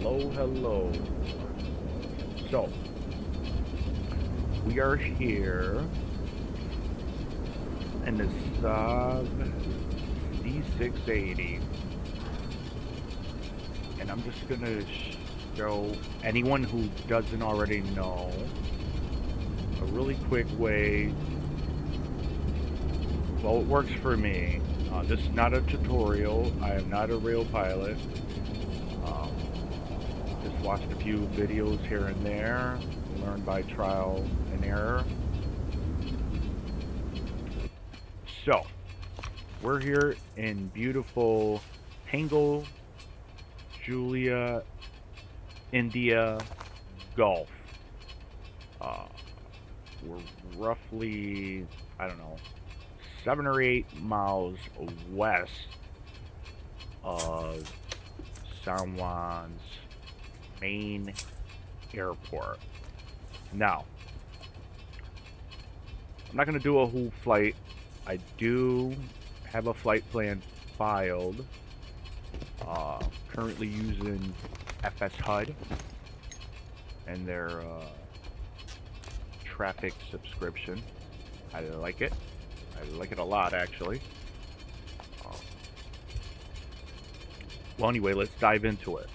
Hello, hello. So, we are here in the Saab C680, and I'm just gonna show anyone who doesn't already know a really quick way. Well, it works for me. This is not a tutorial. I am not a real pilot. Um, just watched a few videos here and there, learned by trial and error. So, we're here in beautiful Tango, Julia, India, Gulf. Uh, we're roughly, I don't know, 7 or 8 miles west of San Juan's main airport. Now, I'm not going to do a whole flight. I do have a flight plan filed. Currently using FS HUD and their traffic subscription. I like it. I like it a lot, actually. Um, well, anyway, let's dive into it.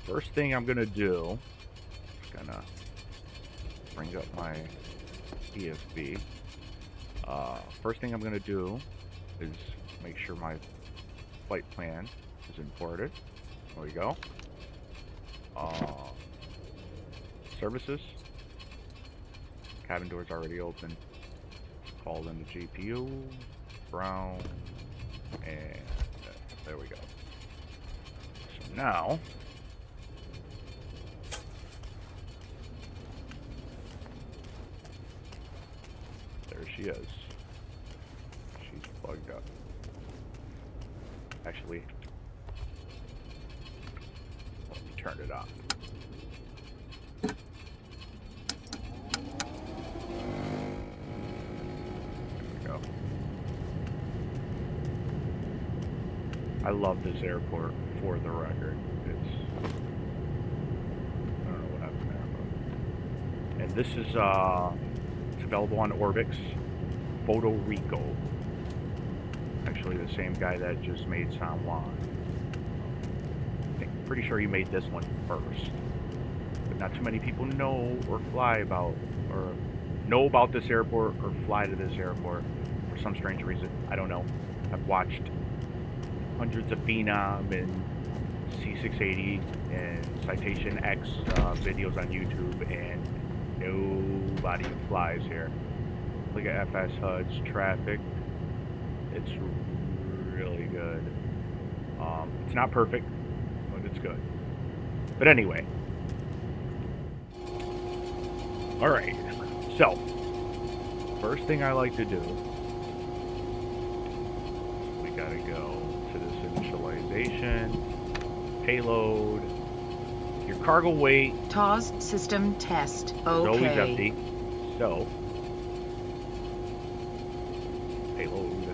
First thing I'm gonna do is gonna bring up my EFB. First thing I'm gonna do is make sure my flight plan is imported. There we go. Services. Cabin doors already open. Called in the GPU. Brown. And there we go. So now, there she is. She's plugged up. Actually, let me turn it on. There we go. I love this airport, for the record. I don't know what happened there, but... And this is, it's available on Orbix, Photo Rico. Actually, the same guy that just made San Juan. I'm pretty sure he made this one first. But not too many people know or fly about, or know about this airport or fly to this airport for some strange reason. I don't know. I've watched hundreds of Phenom and C680 and Citation X videos on YouTube, and nobody flies here. Look at FS HUD's traffic. It's really good. It's not perfect, but it's good. But anyway. Alright. So, first thing I like to do, we gotta go to this initialization, payload, your cargo weight. TOS system test. Is always empty. So, payload.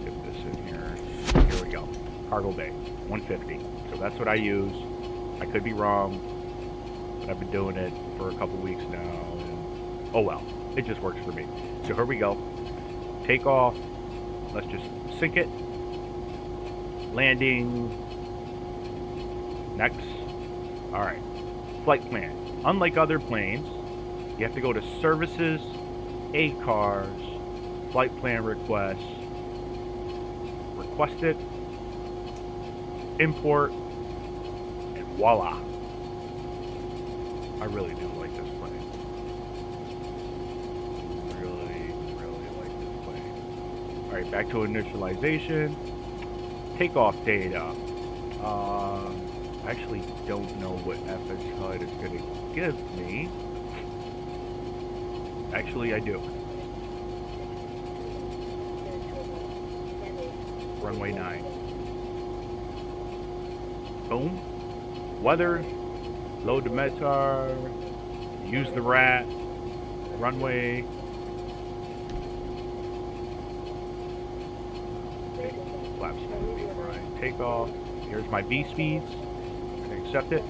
Get this in here. Here we go. Cargo bay, 150. So that's what I use. I could be wrong, but I've been doing it for a couple weeks now. And, oh well, it just works for me. So here we go. Take off. Let's just sink it. Landing. Next. Alright. Flight plan. Unlike other planes, you have to go to Services, ACARS, Flight Plan Requests, request it, import, and voila. I really do like this plane. Really, really like this plane. Alright, back to initialization. Takeoff data. I actually don't know what FS HUD is going to give me. Actually, I do. Runway 9. Boom. Weather. Load the METAR. Use the RAT. Runway. Okay. Flaps going to be right. Takeoff. Here's my V speeds. Accept it.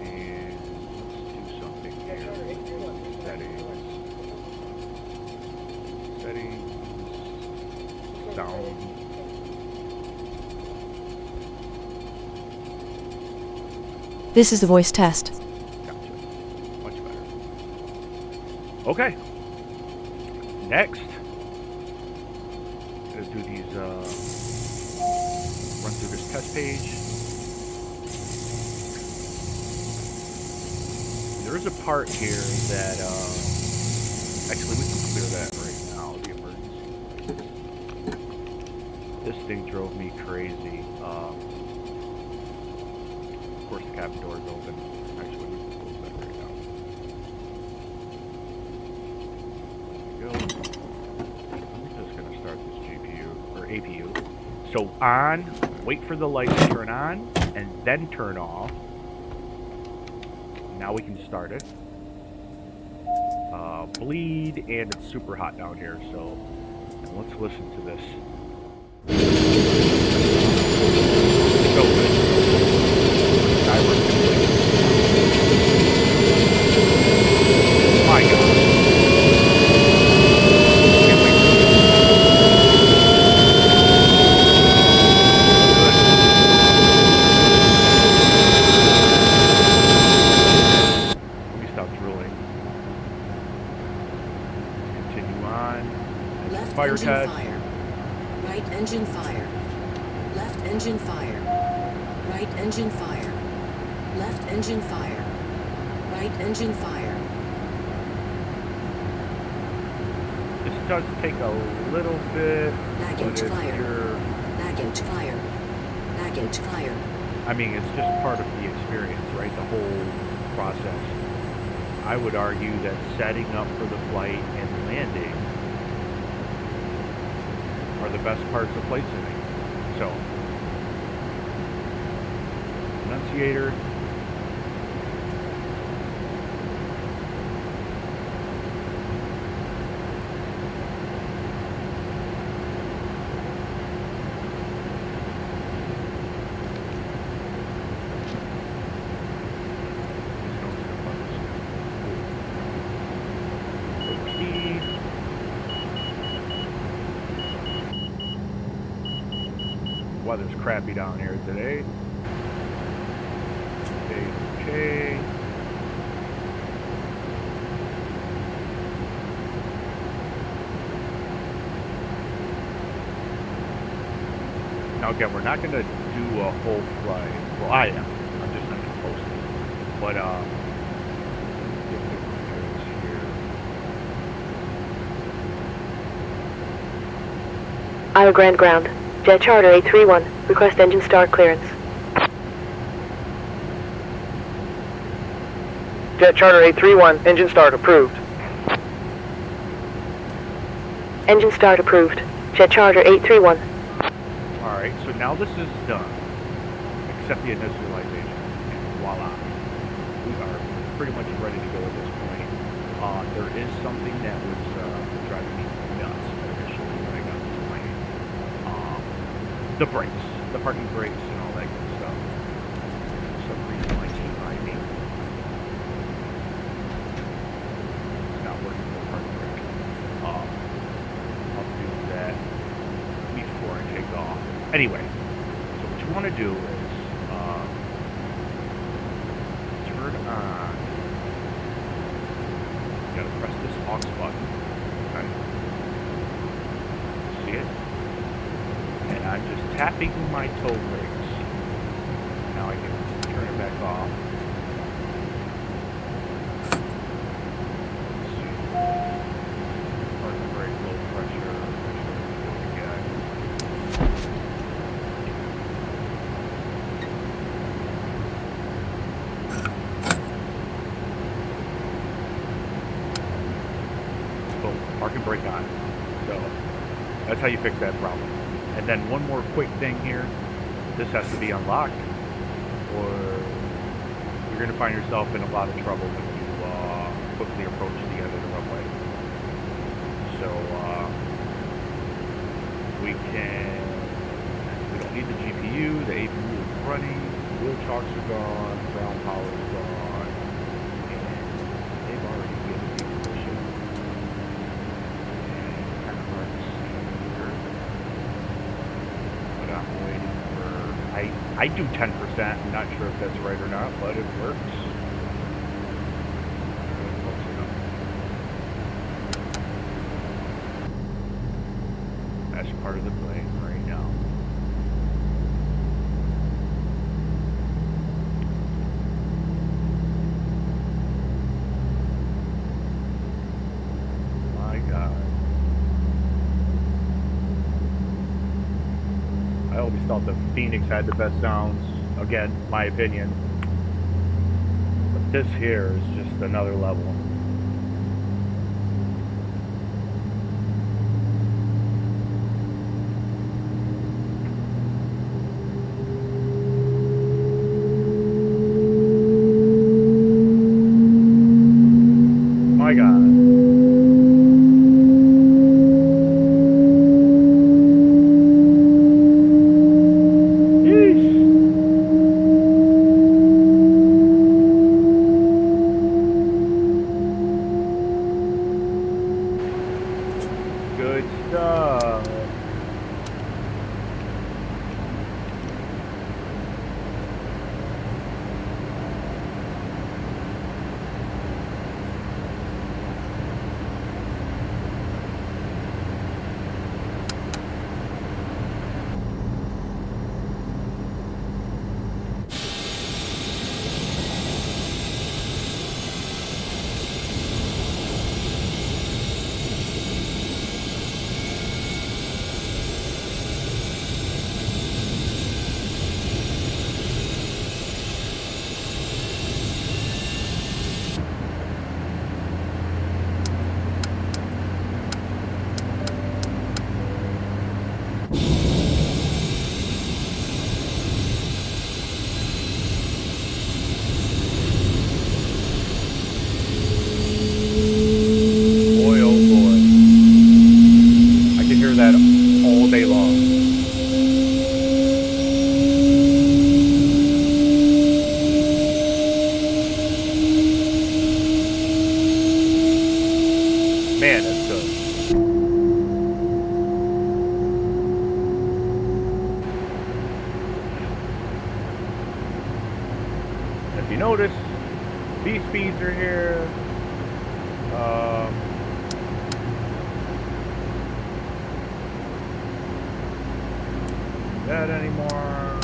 And let's do something here. Settings. Sound. This is the voice test. Gotcha. Much better. Okay. Next. Let's do these, run through this test page. There is a part here that, actually we can clear that right now, the emergency. This thing drove me crazy. Of course the cabin door is open. Actually, we can close that right now. There we go. I'm just gonna start this GPU, or APU. So on, wait for the light to turn on, and then turn off. Now we can start it. Bleed, and it's super hot down here, so let's listen to this. So good. My God. Can't wait. Let me stop drooling. Continue on. Left Fire engine test. fire. Right engine fire. Left engine fire. Right engine fire. Left engine fire. Right engine fire. This does take a little bit. Baggage but fire. you're, Baggage fire. Baggage fire. I mean, it's just part of the experience, right? The whole process. I would argue that setting up for the flight and landing are the best parts of flight simulating. So, enunciator. Weather's crappy down here today. Okay. Now again, we're not going to do a whole flight. Well, I am. I'm just not going to post it. But, get the clearance here. Iowa Grand Ground. Jet Charter 831. Request engine start clearance. Jet Charter 831. Engine start approved. Engine start approved. Jet Charter 831. Alright, so now this is done. Except the initialization. And voila. We are pretty much ready to go at this point. There is something that was driving me nuts initially when I got this plane. The brakes. The parking brakes and all that good stuff. For some reason my team behind me. It's not working for the parking brake. I'll do that before I take off. Anyway, so what you want to do is turn on. You gotta press this aux button. Okay. See it? And I'm just tapping my toe brakes. Now I can turn it back off. Let's see. Parking brake, low pressure. Again. Boom, parking brake on. So that's how you fix that problem. And then one more quick thing here. This has to be unlocked, or you're going to find yourself in a lot of trouble when you quickly approach the end of the runway. So we don't need the APU. The APU is running. Wheel chocks are gone. Ground power is gone. And they've already given me position. And kind of hard to see here. But I'm waiting for... I do 10%. I'm not sure if that's right or not, but it works. Close enough. That's part of the plane right now. My God. I always thought the Phoenix had the best sounds. Again, my opinion. But this here is just another level. My God. Yeesh. Good stuff. Boy, oh boy. I can hear that all day long. Man, that's good. If you notice, these speeds are here. That anymore.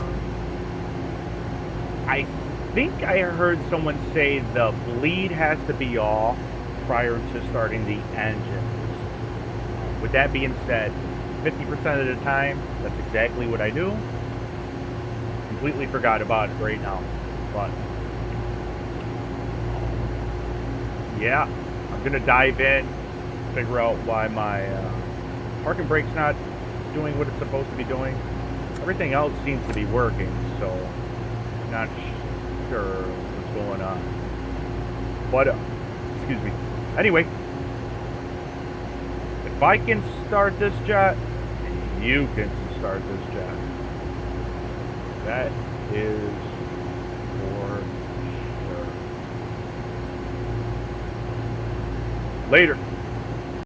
I think I heard someone say the bleed has to be off prior to starting the engine. With that being said, 50% of the time, that's exactly what I do. Completely forgot about it right now. But yeah, I'm gonna dive in, figure out why my parking brake's not doing what it's supposed to be doing. Everything else seems to be working, so not sure what's going on. But excuse me. Anyway, if I can start this jet, you can start this jet. That is for sure. Later.